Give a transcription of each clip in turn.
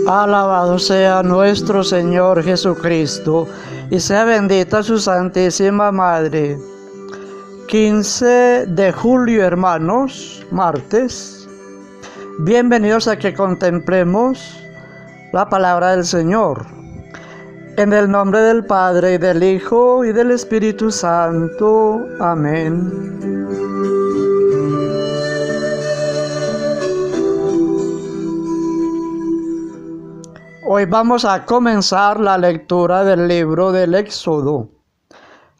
Alabado sea nuestro Señor Jesucristo y sea bendita su Santísima Madre. 15 de julio, hermanos, martes. Bienvenidos a que contemplemos la palabra del Señor. En el nombre del Padre, y del Hijo, y del Espíritu Santo. Amén. Hoy vamos a comenzar la lectura del libro del Éxodo.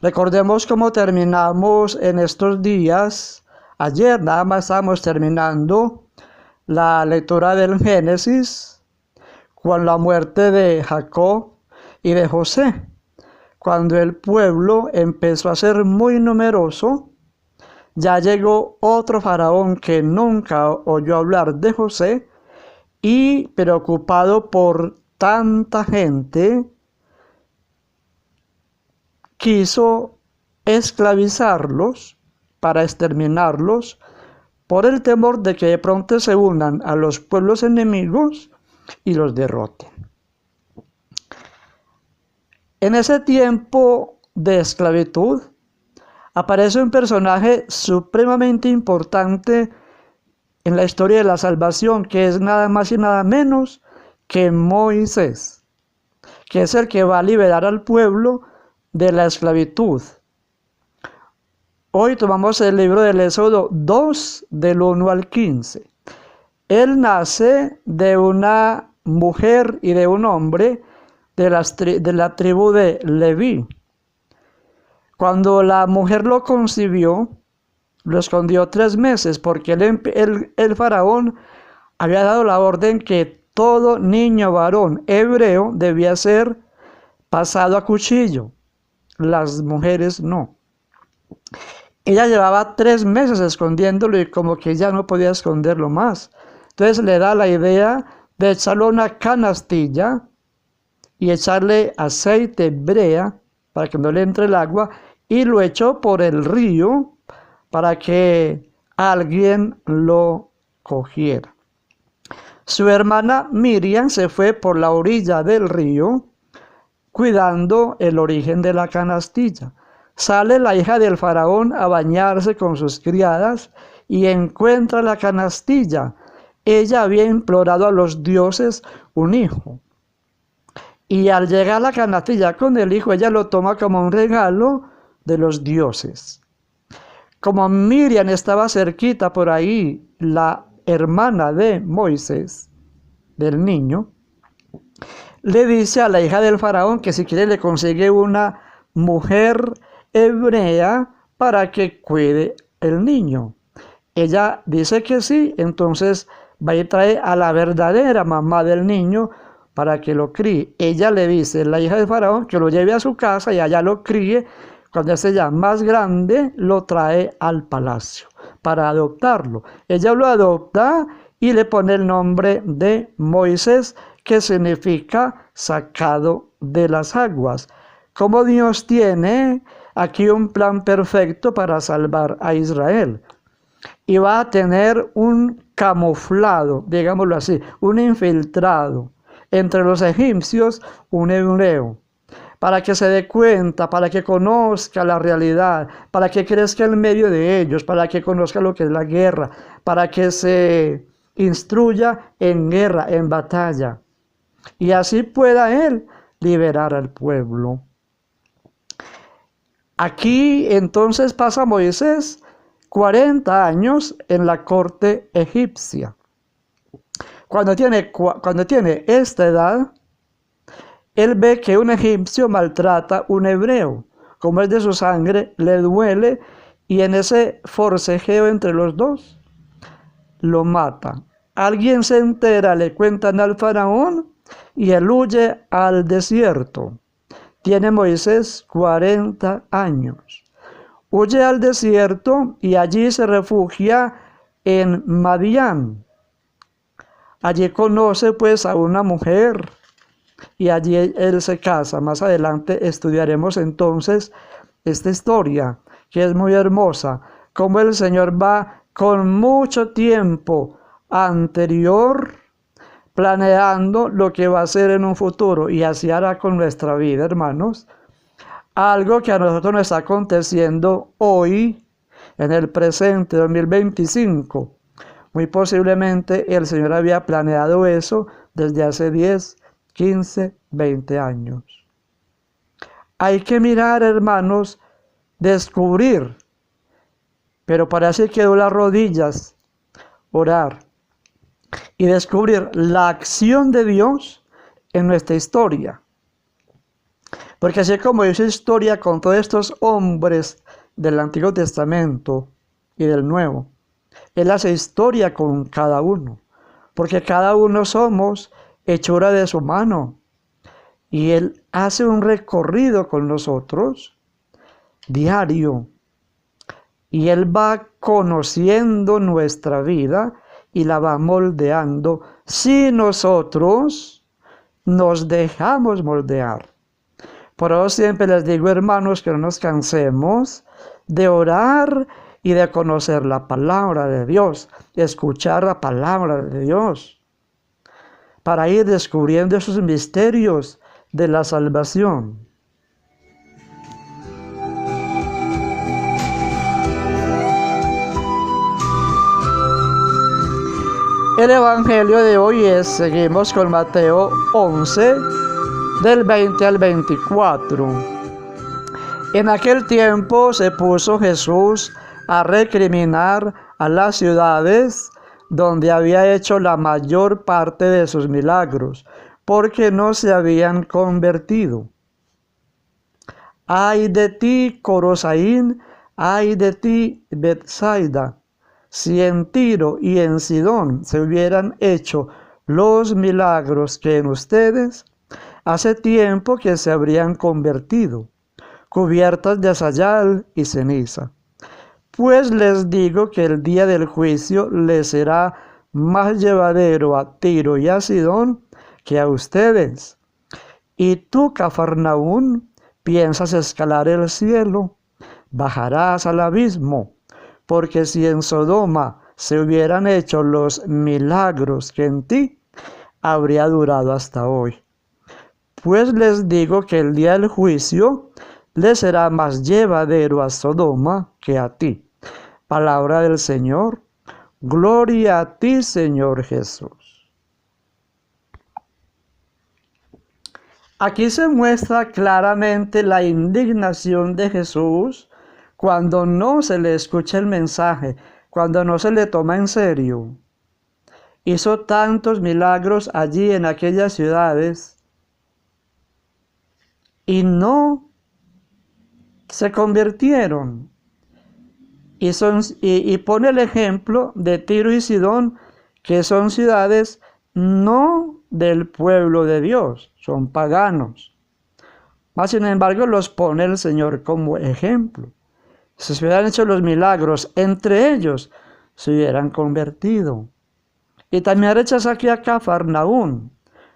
Recordemos cómo terminamos en estos días. Ayer nada más estábamos terminando la lectura del Génesis con la muerte de Jacob y de José. Cuando el pueblo empezó a ser muy numeroso, ya llegó otro faraón que nunca oyó hablar de José y, preocupado por tanta gente, quiso esclavizarlos para exterminarlos por el temor de que de pronto se unan a los pueblos enemigos y los derroten. En ese tiempo de esclavitud aparece un personaje supremamente importante en la historia de la salvación, que es nada más y nada menos que Moisés, que es el que va a liberar al pueblo de la esclavitud. Hoy tomamos el libro del Éxodo 2, del 1 al 15. Él nace de una mujer y de un hombre de la tribu de Leví. Cuando la mujer lo concibió, lo escondió 3 meses, porque el faraón había dado la orden que todo niño varón hebreo debía ser pasado a cuchillo. Las mujeres no. Ella llevaba 3 meses escondiéndolo y como que ya no podía esconderlo más. Entonces le da la idea de echarlo a una canastilla y echarle aceite, brea, para que no le entre el agua, y lo echó por el río para que alguien lo cogiera. Su hermana Miriam se fue por la orilla del río, cuidando el origen de la canastilla. Sale la hija del faraón a bañarse con sus criadas y encuentra la canastilla. Ella había implorado a los dioses un hijo. Y al llegar a la canastilla con el hijo, ella lo toma como un regalo de los dioses. Como Miriam estaba cerquita por ahí, la hermana de Moisés, del niño, le dice a la hija del faraón que si quiere le consigue una mujer hebrea para que cuide el niño. Ella dice que sí, entonces va y trae a la verdadera mamá del niño para que lo críe. Ella le dice, la hija del faraón, que lo lleve a su casa y allá lo críe. Cuando esté ya más grande, lo trae al palacio para adoptarlo. Ella lo adopta y le pone el nombre de Moisés, que significa sacado de las aguas. Como Dios tiene aquí un plan perfecto para salvar a Israel. Y va a tener un camuflado, digámoslo así, un infiltrado entre los egipcios, un hebreo, para que se dé cuenta, para que conozca la realidad, para que crezca en medio de ellos, para que conozca lo que es la guerra, para que se instruya en guerra, en batalla, y así pueda él liberar al pueblo. Aquí entonces pasa Moisés 40 años en la corte egipcia. Cuando tiene esta edad, él ve que un egipcio maltrata a un hebreo. Como es de su sangre, le duele y en ese forcejeo entre los dos, lo mata. Alguien se entera, le cuentan al faraón y él huye al desierto. Tiene Moisés 40 años. Huye al desierto y allí se refugia en Madián. Allí conoce pues a una mujer y allí él se casa. Más adelante estudiaremos entonces esta historia, que es muy hermosa, cómo el Señor va con mucho tiempo anterior planeando lo que va a ser en un futuro, y así hará con nuestra vida, hermanos. Algo que a nosotros nos está aconteciendo hoy, en el presente 2025. Muy posiblemente el Señor había planeado eso desde hace 10, 15, 20 años. Hay que mirar, hermanos, descubrir, pero para eso hay que doblar rodillas, orar y descubrir la acción de Dios en nuestra historia. Porque así como hizo historia con todos estos hombres del Antiguo Testamento y del Nuevo, Él hace historia con cada uno, porque cada uno somos hechura de su mano. Y Él hace un recorrido con nosotros diario. Y Él va conociendo nuestra vida y la va moldeando si nosotros nos dejamos moldear. Por eso siempre les digo, hermanos, que no nos cansemos de orar y de conocer la palabra de Dios, escuchar la palabra de Dios, para ir descubriendo esos misterios de la salvación. El evangelio de hoy seguimos con Mateo 11, del 20 al 24. En aquel tiempo se puso Jesús a recriminar a las ciudades donde había hecho la mayor parte de sus milagros, porque no se habían convertido. ¡Ay de ti, Corosaín! ¡Ay de ti, Betsaida! Si en Tiro y en Sidón se hubieran hecho los milagros que en ustedes, hace tiempo que se habrían convertido, cubiertas de sayal y ceniza. Pues les digo que el día del juicio les será más llevadero a Tiro y a Sidón que a ustedes. Y tú, Cafarnaún, piensas escalar el cielo, bajarás al abismo, porque si en Sodoma se hubieran hecho los milagros que en ti, habría durado hasta hoy. Pues les digo que el día del juicio les será más llevadero a Sodoma que a ti. Palabra del Señor. Gloria a ti, Señor Jesús. Aquí se muestra claramente la indignación de Jesús cuando no se le escucha el mensaje, cuando no se le toma en serio. Hizo tantos milagros allí en aquellas ciudades y no se convirtieron. Y pone el ejemplo de Tiro y Sidón, que son ciudades no del pueblo de Dios, son paganos. Mas sin embargo los pone el Señor como ejemplo. Si se hubieran hecho los milagros entre ellos, se hubieran convertido. Y también rechaza aquí a Cafarnaún,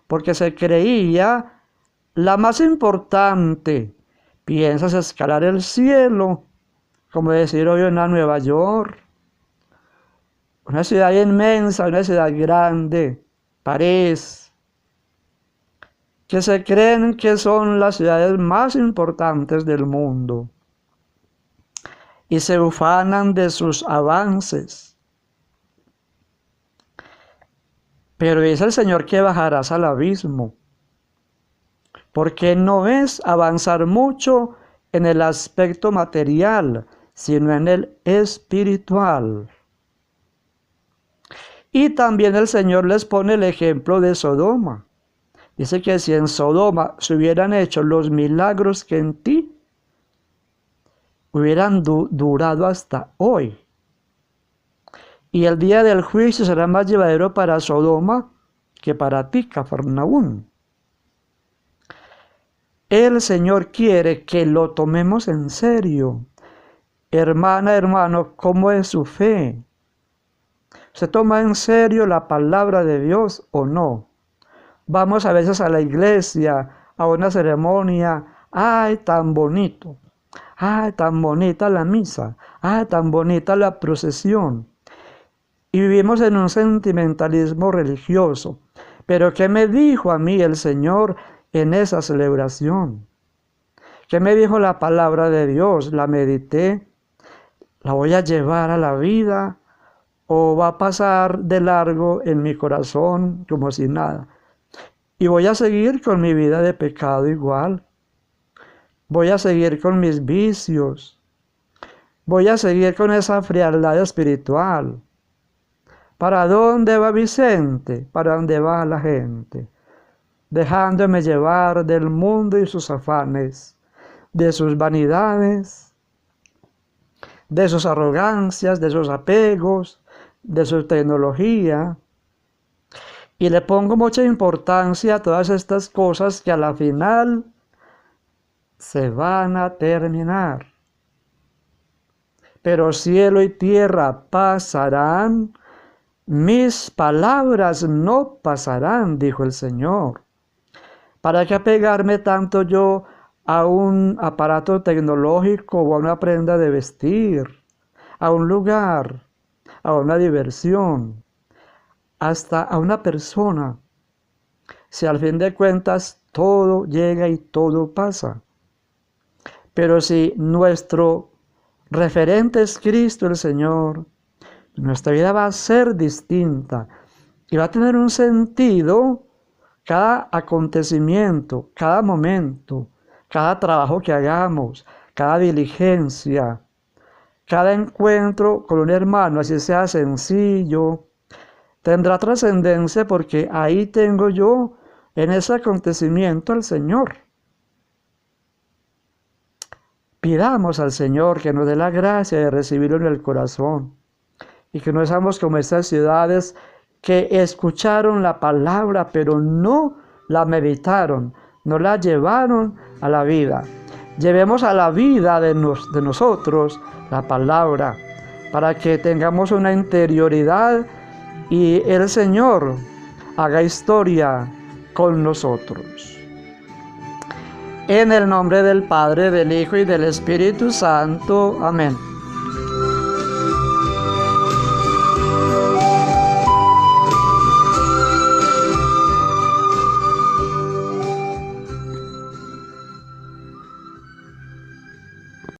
porque se creía la más importante. Piensas escalar el cielo, como decir hoy en Nueva York, una ciudad inmensa, una ciudad grande, París, que se creen que son las ciudades más importantes del mundo y se ufanan de sus avances. Pero dice el Señor que bajarás al abismo, porque no es avanzar mucho en el aspecto material, sino en el espiritual. Y también el Señor les pone el ejemplo de Sodoma. Dice que si en Sodoma se hubieran hecho los milagros que en ti, hubieran durado hasta hoy. Y el día del juicio será más llevadero para Sodoma que para ti, Cafarnaún. El Señor quiere que lo tomemos en serio. Hermana, hermano, ¿cómo es su fe? ¿Se toma en serio la palabra de Dios o no? Vamos a veces a la iglesia, a una ceremonia. ¡Ay, tan bonito! ¡Ay, tan bonita la misa! ¡Ay, tan bonita la procesión! Y vivimos en un sentimentalismo religioso. Pero ¿qué me dijo a mí el Señor en esa celebración? ¿Qué me dijo la palabra de Dios? La medité. ¿La voy a llevar a la vida o va a pasar de largo en mi corazón como si nada? Y voy a seguir con mi vida de pecado igual. Voy a seguir con mis vicios. Voy a seguir con esa frialdad espiritual. ¿Para dónde va Vicente? ¿Para dónde va la gente? Dejándome llevar del mundo y sus afanes, de sus vanidades, de sus arrogancias, de sus apegos, de su tecnología. Y le pongo mucha importancia a todas estas cosas que a la final se van a terminar. Pero cielo y tierra pasarán, mis palabras no pasarán, dijo el Señor. ¿Para qué apegarme tanto yo a un aparato tecnológico o a una prenda de vestir, a un lugar, a una diversión, hasta a una persona? Si al fin de cuentas todo llega y todo pasa. Pero si nuestro referente es Cristo el Señor, nuestra vida va a ser distinta y va a tener un sentido cada acontecimiento, cada momento, cada trabajo que hagamos, cada diligencia, cada encuentro con un hermano, así sea sencillo, tendrá trascendencia porque ahí tengo yo en ese acontecimiento al Señor. Pidamos al Señor que nos dé la gracia de recibirlo en el corazón y que no seamos como estas ciudades que escucharon la palabra pero no la meditaron, no la llevaron a la vida. Llevemos a la vida de nosotros la palabra para que tengamos una interioridad y el Señor haga historia con nosotros. En el nombre del Padre, del Hijo y del Espíritu Santo. Amén.